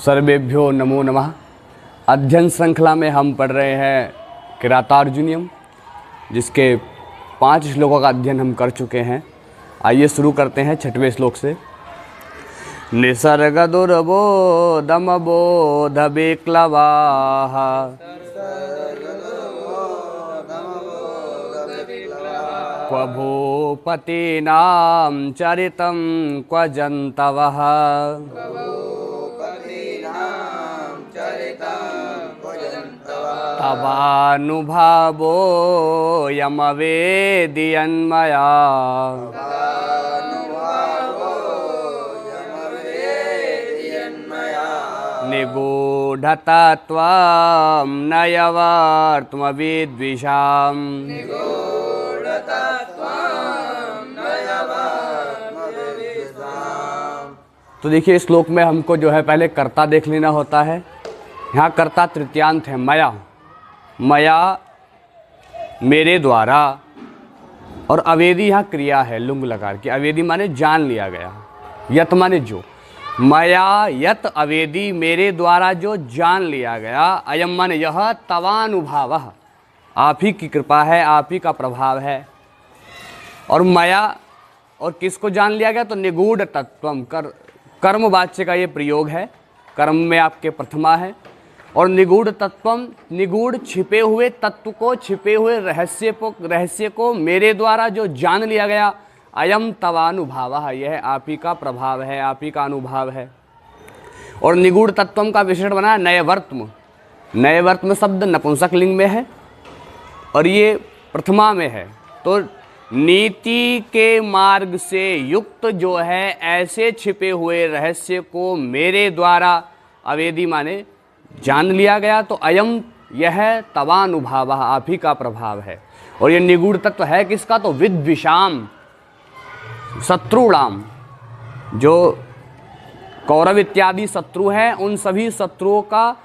सर्वेभ्यो नमो नमः। अध्ययन श्रृंखला में हम पढ़ रहे हैं किरातार्जुनीयम, जिसके 5 श्लोकों का अध्ययन हम कर चुके हैं। आइए शुरू करते हैं 6वें श्लोक से। निसर्ग दुर्बोधमबोध विक्लवाः क्व भूपतीनां चरितं क्व जन्तवः तवानुभवो यमवेदियन्मया निगूढतत्त्वं नयवर्त्मविद्विषाम्। तो देखिए, इस श्लोक में हमको जो है पहले कर्ता देख लेना होता है। यहाँ कर्ता तृतीयांत है, मया। मया मेरे द्वारा, और अवेदी यहाँ क्रिया है लुंग लकार की। अवेदी माने जान लिया गया, यत माने जो। मया यत अवेदी, मेरे द्वारा जो जान लिया गया। अयम माने यह, तवानुभावः, आप ही की कृपा है, आप ही का प्रभाव है। और मया, और किसको जान लिया गया? तो निगूढ़ तत्वम, कर्म वाच्य का ये प्रयोग है। कर्म में आपके प्रथमा है। और निगूढ़ तत्वम, निगूढ़ छिपे हुए तत्व को, छिपे हुए रहस्य को मेरे द्वारा जो जान लिया गया। अयम तवानुभावः, यह आप ही का प्रभाव है, आप ही का अनुभव है। और निगूढ़ तत्वम का विशेषण बना नयवर्त्म। नयवर्त्म शब्द नपुंसक लिंग में है और ये प्रथमा में है। तो नीति के मार्ग से युक्त जो है ऐसे छिपे हुए रहस्य को मेरे द्वारा, अवेदी माने जान लिया गया। तो अयम, यह तवानुभावः, आप ही का प्रभाव है। और यह निगूढ़ तत्व है किसका? तो विद्विषाम, शत्रुणाम, जो कौरव इत्यादि शत्रु हैं, उन सभी शत्रुओं का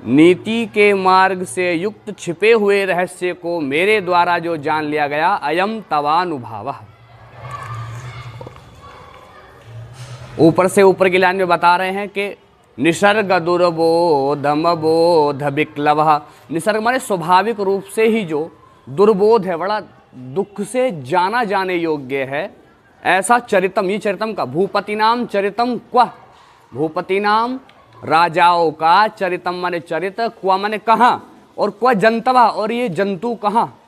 नीति के मार्ग से युक्त छिपे हुए रहस्य को मेरे द्वारा जो जान लिया गया। अयम तवानुभावः। ऊपर से ऊपर की लाइन में बता रहे हैं कि निसर्ग दुर्बोधमबोध विक्लवः। निसर्ग माने स्वाभाविक रूप से ही जो दुर्बोध है, बड़ा दुख से जाना जाने योग्य है, ऐसा चरितम, ये चरितम का। भूपति नाम चरितम क्व, भूपति नाम राजाओं का, चरितम माने चरित, क्व माने कहाँ, और क्व जंतवा, और ये जंतु कहाँ।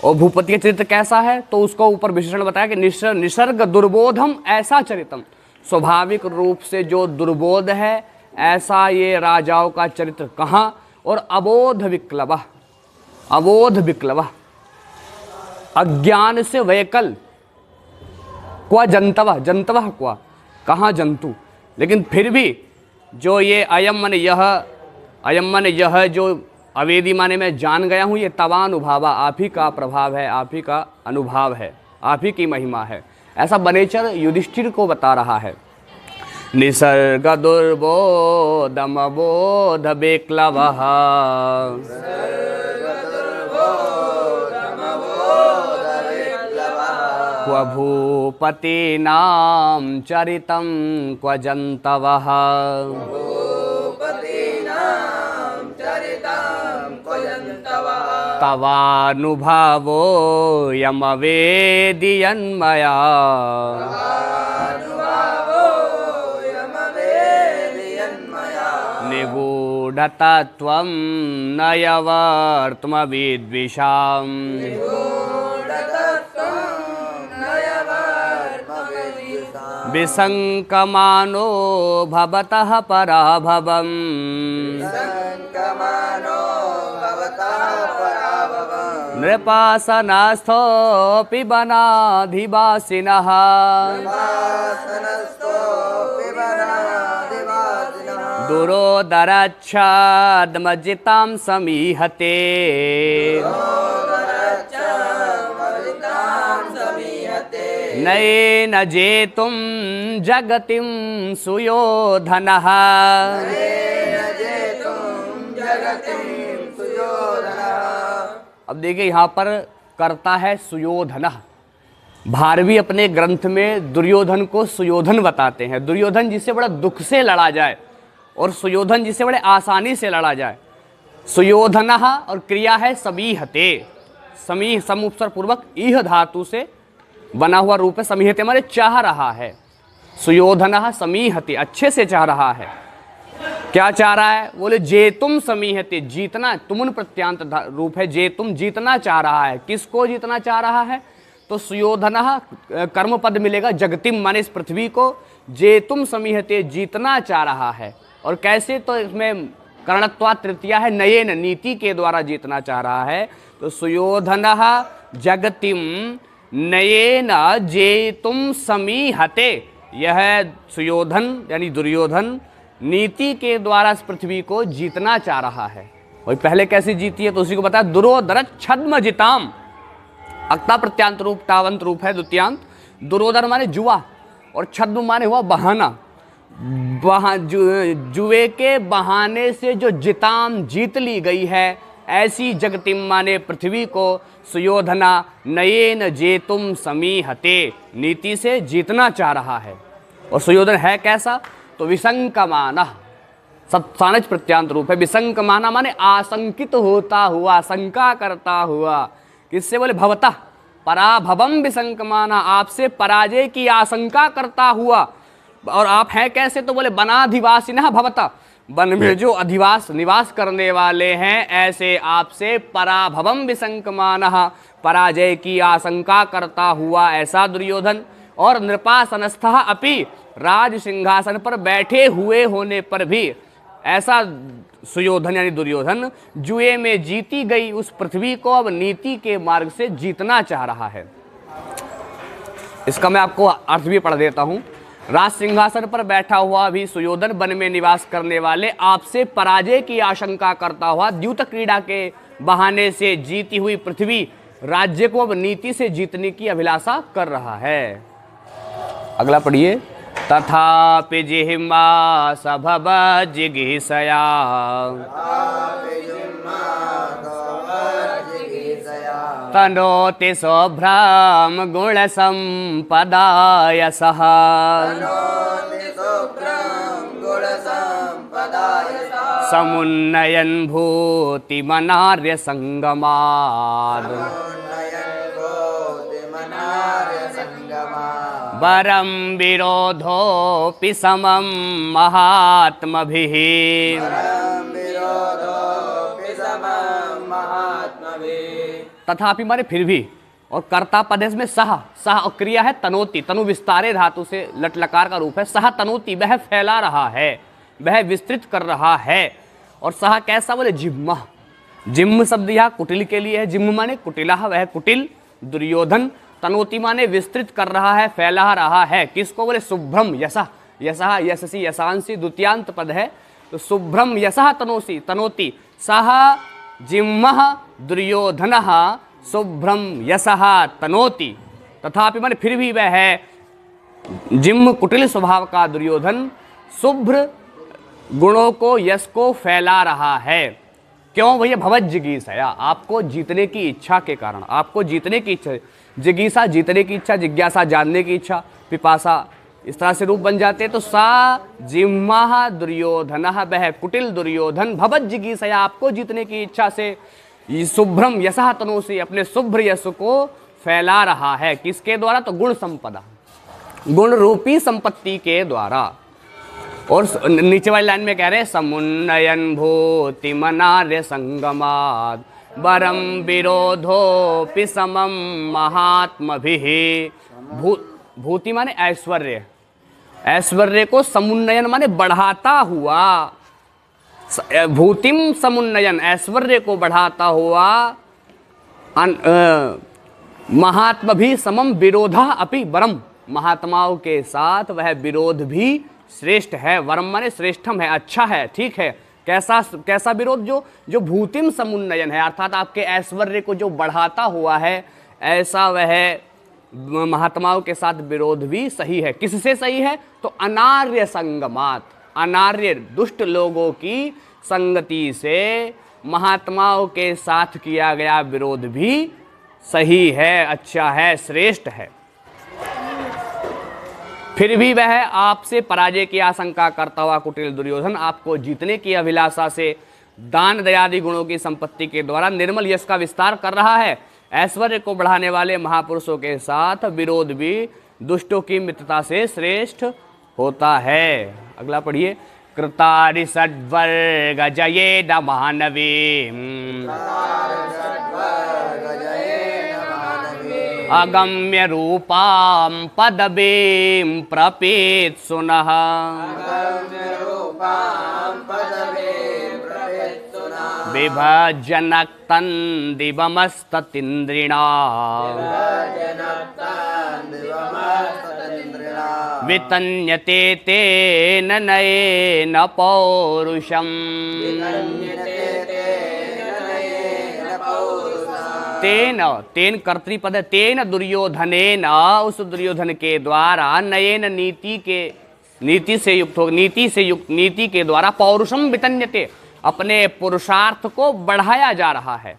और भूपति का चरित्र कैसा है? तो उसको ऊपर विशेषण बताया कि निसर्ग दुर्बोधम, ऐसा चरितम, स्वाभाविक रूप से जो दुर्बोध है ऐसा ये राजाओं का चरित्र कहाँ। और अबोध विक्लवः, अबोध विक्लवः, अज्ञान से वैकल। क्व जंतवः, जंतवः क्व, कहाँ जंतु। लेकिन फिर भी जो ये अयम माने यह, अयम माने यह, जो अवेदी माने मैं जान गया हूँ, ये तवानुभावा, आप ही का प्रभाव है, आप ही का अनुभव है, आप ही की महिमा है। ऐसा बनेचर युधिष्ठिर को बता रहा है। निसर्ग दुर्बोधमबोध विक्लवः क्व भूपतीनां चरितं क्व जन्तवः तवानुभवो यमवेदियन्मया निगूढतत्त्वं नयवर्त्मविद्विषाम्। विसङ्कमानो भवतः पराभवम् नृपासनस्थोऽपि वनाधिवासिनः दुरोदरच्छाद्मजितां समीहते नयेन जेतुं जगतिं सुयोधनः। अब देखिए, यहाँ पर करता है सुयोधनः। भारवी अपने ग्रंथ में दुर्योधन को सुयोधन बताते हैं। दुर्योधन जिससे बड़ा दुख से लड़ा जाए और सुयोधन जिसे बड़े आसानी से लड़ा जाए। सुयोधनः और क्रिया है समीहते, समी सम उपसर्ग पूर्वक ईह धातु से बना हुआ रूप है। समीहते हमारे चाह रहा है। सुयोधनः समीहते, अच्छे से चाह रहा है। क्या चाह रहा है? बोले जेतुम समीहते, जीतना। तुमुन प्रत्यांत रूप है। जेतुम जीतना चाह रहा है। किसको जीतना चाह रहा है? तो सुयोधनः कर्म पद मिलेगा, जगतिम माने इस पृथ्वी को। जेतुम समीहते, जीतना चाह रहा है। और कैसे? तो इसमें कर्णत्वा तृतीया है, नयेन, नीति के द्वारा जीतना चाह रहा है। तो सुयोधनः जगतिम नयेन जेतुम समीहते, यह सुयोधन यानी दुर्योधन नीति के द्वारा इस पृथ्वी को जीतना चाह रहा है। वही पहले कैसे जीती है तो उसी को बताया। दुरोदर छद्म जिताम, अक्ता प्रत्यांत रूप टावंत रूप है द्वितीयांत। दुरोदर माने जुआ और छद्म माने हुआ बहाना। जुए के बहाने से जो जिताम जीत ली गई है, ऐसी जगतिम माने पृथ्वी को सुयोधना नयेन जेतुम समीहते, नीति से जीतना चाह रहा है। और सुयोधन है कैसा? तो विसंकमानः, सानच प्रत्यांत रूप है। विसंकमाना माने आशंकित होता हुआ, शंका करता हुआ। किससे? बोले भवतः पराभवम विसंकमाना, आपसे पराजय की आशंका करता हुआ। और आप हैं कैसे? तो बोले वनाधिवासिनः भवतः, वन में जो अधिवास निवास करने वाले हैं, ऐसे आपसे पराभवम विसंकमानः, पराजय की आशंका करता हुआ ऐसा दुर्योधन। और नृपासनस्थः अपि, राज सिंहासन पर बैठे हुए होने पर भी ऐसा सुयोधन यानी दुर्योधन जुए में जीती गई उस पृथ्वी को अब नीति के मार्ग से जीतना चाह रहा है। इसका मैं आपको अर्थ भी पढ़ देता हूं। राज सिंहासन पर बैठा हुआ भी सुयोधन, वन में निवास करने वाले आपसे पराजय की आशंका करता हुआ, द्यूत क्रीड़ा के बहाने से जीती हुई पृथ्वी राज्य को अब नीति से जीतने की अभिलाषा कर रहा है। अगला पढ़िए। तथापि जिह्मा सभव जिगीषया, तनोति शुभ्रं गुणसम्पदा यशः, समुन्नयन् भूतिमनार्य संगमाद्, वरं विरोधोऽपि समं महात्मभिः, तथापि माने फिर भी। और कर्ता पद में सह, सह और क्रिया है तनोति, तनु विस्तारे धातु से लट लकार का रूप है। सह तनोति, वह फैला रहा है, वह विस्तृत कर रहा है। और सह कैसा? बोले जिह्म, जिह्म शब्द यहाँ कुटिल के लिए है। जिह्म माने कुटिला, वह कुटिल दुर्योधन। तनोति माने विस्तृत कर रहा है, फैला रहा है। किसको? बोले शुभ्रम यशः, यशः यशसी यशांसी द्वितीयांत पद है। तो शुभ्रम यशः तनोसी तनोति, सह जिह्मः दुर्योधनः शुभ्रम यशः तनोति। तथापि माने फिर भी वह है जिह्म कुटिल स्वभाव का दुर्योधन शुभ्र गुणों को, यश को फैला रहा है। क्यों भैया? भवत जिगीषया, आपको जीतने की इच्छा के कारण, आपको जीतने की इच्छा। जिगीषा जीतने की इच्छा, जिज्ञासा जानने की इच्छा, पिपासा, इस तरह से रूप बन जाते। तो सा जिह्मा दुर्योधनः, वह कुटिल दुर्योधन, भवत जिगीषया, आपको जीतने की इच्छा से शुभ्रम यशः तनोसी, अपने शुभ्र यश को फैला रहा है। किसके द्वारा? तो गुण संपदा, गुण रूपी संपत्ति के द्वारा। और नीचे वाली लाइन में कह रहे हैं समुन्नयन भूतिमनार्य संगमाद, वरम विरोधोऽपि समं महात्मभिः। भूति माने ऐश्वर्य, ऐश्वर्य को समुन्नयन माने बढ़ाता हुआ, भूतिम समुन्नयन, ऐश्वर्य को बढ़ाता हुआ, महात्मा भी समम विरोधा अपि वरम, महात्माओं के साथ वह विरोध भी श्रेष्ठ है। वरम माने श्रेष्ठम है, अच्छा है, ठीक है। कैसा कैसा विरोध? जो भूतिम समुन्नयन है, अर्थात आपके ऐश्वर्य को जो बढ़ाता हुआ है, ऐसा वह महात्माओं के साथ विरोध भी सही है। किससे सही है? तो अनार्य संगमात, अनार्य दुष्ट लोगों की संगति से महात्माओं के साथ किया गया विरोध भी सही है, अच्छा है, श्रेष्ठ है। फिर भी वह आपसे पराजय की आशंका करता हुआ कुटिल दुर्योधन आपको जीतने की अभिलाषा से दान दयादि गुणों की संपत्ति के द्वारा निर्मल यश का विस्तार कर रहा है। ऐश्वर्य को बढ़ाने वाले महापुरुषों के साथ विरोध भी दुष्टों की मित्रता से श्रेष्ठ होता है। अगला पढ़िए। कृतारि षड्वर्ग जये न मानवी अगम्य रूपां पदवीं प्रपेत सुनः विभजनक्तं दिवमस्ततीन्द्रिणा वितन्यते तेन नयेन पौरुषम् तेन तेन कर्तृपद है। तेन दुर्योधनेन उस दुर्योधन के द्वारा नयेन नीति के द्वारा पौरुषम वितन्यते अपने पुरुषार्थ को बढ़ाया जा रहा है।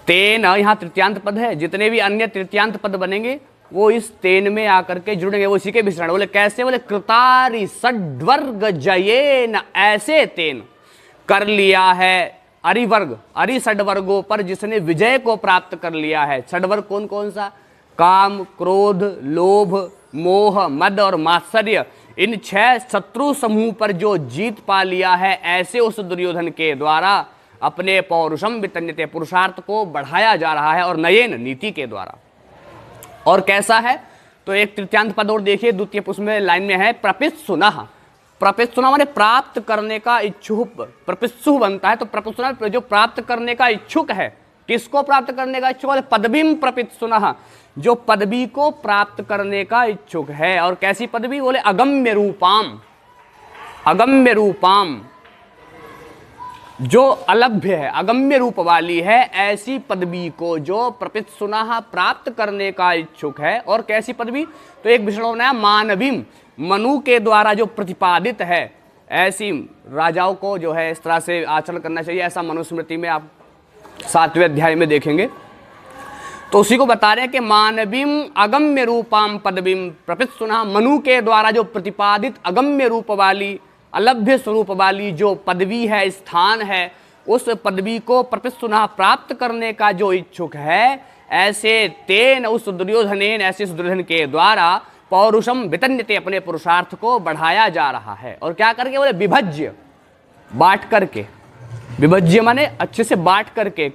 तेन यहाँ तृतीयांत पद है। जितने भी अन्य तृतीयांत पद बनेंगे वो इस तेन में आकर के जुड़ेंगे, वो इसी के विषय। बोले कैसे? बोले कृतारि षड्वर्ग जयेन, ऐसे तेन कर लिया है अरिवर्ग, अरि षड्वर्गों पर जिसने विजय को प्राप्त कर लिया है। षड्वर्ग कौन कौन सा? काम, क्रोध, लोभ, मोह, मद और मात्सर्य, इन 6 शत्रु समूह पर जो जीत पा लिया है, ऐसे उस दुर्योधन के द्वारा अपने पौरुषम वितन्यते पुरुषार्थ को बढ़ाया जा रहा है, और नयेन नीति के द्वारा। और कैसा है? तो एक तृतीयांत पद और देखिए, द्वितीय पुष्प में लाइन में है प्रपित्सुनः। प्रपित्सुना माने प्राप्त करने का इच्छुक, प्रपित्सु बनता है तो प्रपित्सुना जो प्राप्त करने का इच्छुक है। किसको प्राप्त करने का इच्छुक है? पदवीं प्रपित्सुनः, जो पदवी को प्राप्त करने का इच्छुक है। और कैसी पदवी? बोले अगम्य रूपाम, अगम्य रूपाम, जो अलभ्य है, अगम्य रूप वाली है, ऐसी पदवी को जो प्रपित्सुनः प्राप्त करने का इच्छुक है। और कैसी पदवी? तो एक विषय बनाया मानवीम, मनु के द्वारा जो प्रतिपादित है, ऐसी राजाओं को जो है इस तरह से आचरण करना चाहिए, ऐसा मनुस्मृति में आप 7वें अध्याय में देखेंगे। तो उसी को बता रहे हैं कि मानवीम अगम्य रूपाम पदवीम प्रपित्सुनः, मनु के द्वारा जो प्रतिपादित अगम्य रूप वाली, अलभ्य स्वरूप वाली जो पदवी है, स्थान है, उस पदवी को प्रपित्सुनः प्राप्त करने का जो इच्छुक है, ऐसे तेन उस दुर्योधनेन, ऐसे उस दुर्योधन के द्वारा पौरुषम वितन्यते अपने पुरुषार्थ को बढ़ाया जा रहा है। और क्या करके? बोले विभज्य, बांट करके। विभज्य माने अच्छे से बांट करके।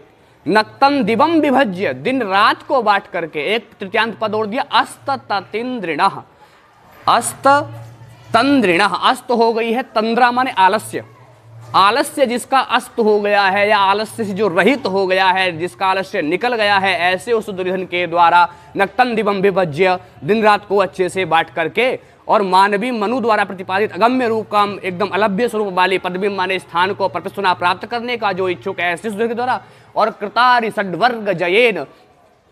नक्तं दिवम विभज्य, दिन रात को बांट करके। एक तृतीयांत पद और दिया अस्तततीन्द्रिणः, अस्त तंद्रिणः, अस्त हो गई है तंद्रा माने आलस्य, आलस्य जिसका अस्त हो गया है या आलस्य से जो रहित हो गया है, जिसका आलस्य निकल गया है, ऐसे उस दुर्योधन के द्वारा नक्तं दिवम विभज्य, दिन रात को अच्छे से बांट करके। और मानवी मनु द्वारा प्रतिपादित अगम्य रूप का एकदम अलभ्य स्वरूप वाली पदवी माने स्थान को प्रपित्सुनः प्राप्त करने का जो इच्छुक है, ऐसे दुर्योधन के द्वारा। और कृतारि षड्वर्ग जयेन,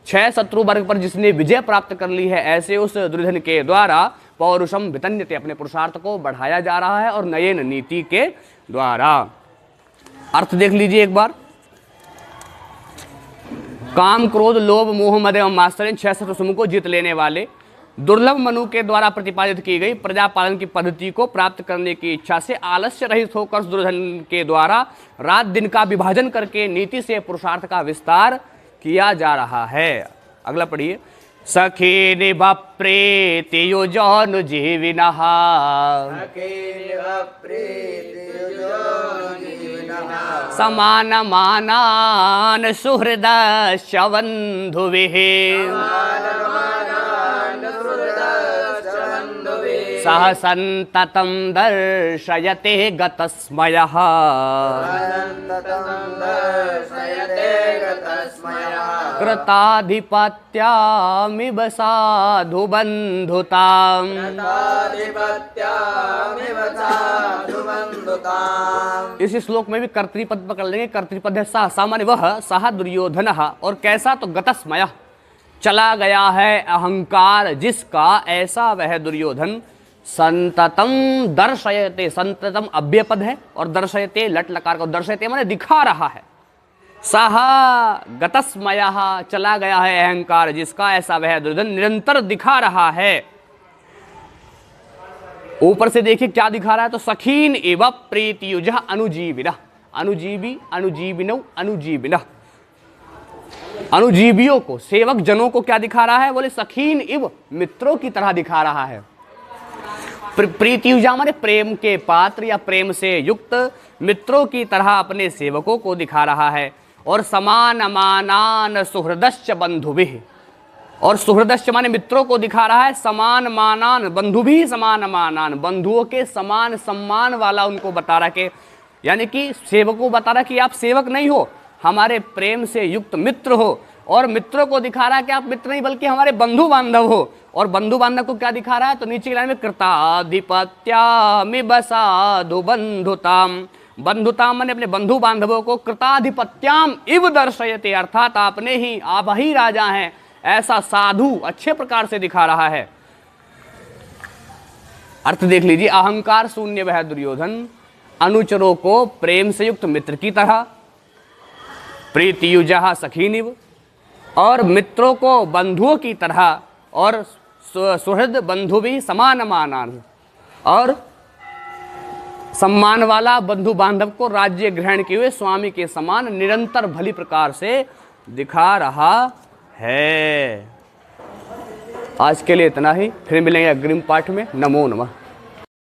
6 शत्रु वर्ग पर जिसने विजय प्राप्त कर ली है, ऐसे उस दुर्योधन के द्वारा पौरुषम वितन्यते अपने पुरुषार्थ को बढ़ाया जा रहा है, और नयेन नीति के द्वारा। अर्थ देख लीजिए एक बार। काम, क्रोध, लोभ, मोह, मद एवं मात्सर्य, 6 शत्रु समूह को जीत लेने वाले दुर्लभ मनु के द्वारा प्रतिपादित की गई प्रजा पालन की पद्धति को प्राप्त करने की इच्छा से आलस्य रहित होकर दुर्योधन के द्वारा रात दिन का विभाजन करके नीति से पुरुषार्थ का विस्तार किया जा रहा है। अगला पढ़िए। सखी निभ प्रीति युजोनु जीविनः समान मानान सुहृदश्च बन्धुभिः सह सन्ततं दर्शयते गतस्मयः कृताधिपत्यामिव साधु बन्धुताम्। इस श्लोक में भी कर्तृपद पकड़ लेंगे। कर्तृपद है सह, सामान्य वह, सह दुर्योधनः, और कैसा? तो गतस्मयः, चला गया है अहंकार जिसका, ऐसा वह दुर्योधन। संततम दर्शयते, संततम अव्यय पद है, और दर्शयते लट लकार को, दर्शयते माने दिखा रहा है। सह गतस्मयः, चला गया है अहंकार जिसका, ऐसा वह दुर्योधन निरंतर दिखा रहा है। ऊपर से देखिए क्या दिखा रहा है, तो सखीन एवं प्रीतियुजः अनुजीविनः, अनुजीवी अनुजीविनौ अनुजीविनः, अनुजीवियों को, सेवक जनों को क्या दिखा रहा है, बोले सखीन इव, मित्रों की तरह दिखा रहा है। प्रीतियुजा माने प्रेम के पात्र या प्रेम से युक्त मित्रों की तरह अपने सेवकों को दिखा रहा है। और समान मानान सुहृदश्च बंधुभिः, और सुहृदश्च माने मित्रों को दिखा रहा है, समान मानान बंधु भी समान मानान, बंधुओं के समान सम्मान वाला उनको बता रहा कि, यानी कि सेवकों बता रहा कि आप सेवक नहीं हो, हमारे प्रेम से युक्त मित्र हो। और मित्रों को दिखा रहा है कि आप मित्र नहीं बल्कि हमारे बंधु बांधव हो। और बंधु बांधव को क्या दिखा रहा है, तो नीचे की लाइन में कृताधिपत्यामि बसाधु बंधुताम, बंधुताम माने अपने बंधु बांधवों को कृताधिपत्याम इव दर्शयते, अर्थात आपने ही, आप ही राजा हैं ऐसा साधु अच्छे प्रकार से दिखा रहा है। अर्थ देख लीजिए, अहंकार शून्य वह दुर्योधन अनुचरों को प्रेम से युक्त मित्र की तरह, प्रीतियुजः सखीनिव, और मित्रों को बंधुओं की तरह, और सुहृद बंधु भी समान मानान, और सम्मान वाला बंधु बांधव को राज्य ग्रहण किए हुए स्वामी के समान निरंतर भली प्रकार से दिखा रहा है। आज के लिए इतना ही, फिर मिलेंगे अग्रिम पाठ में। नमो नमः।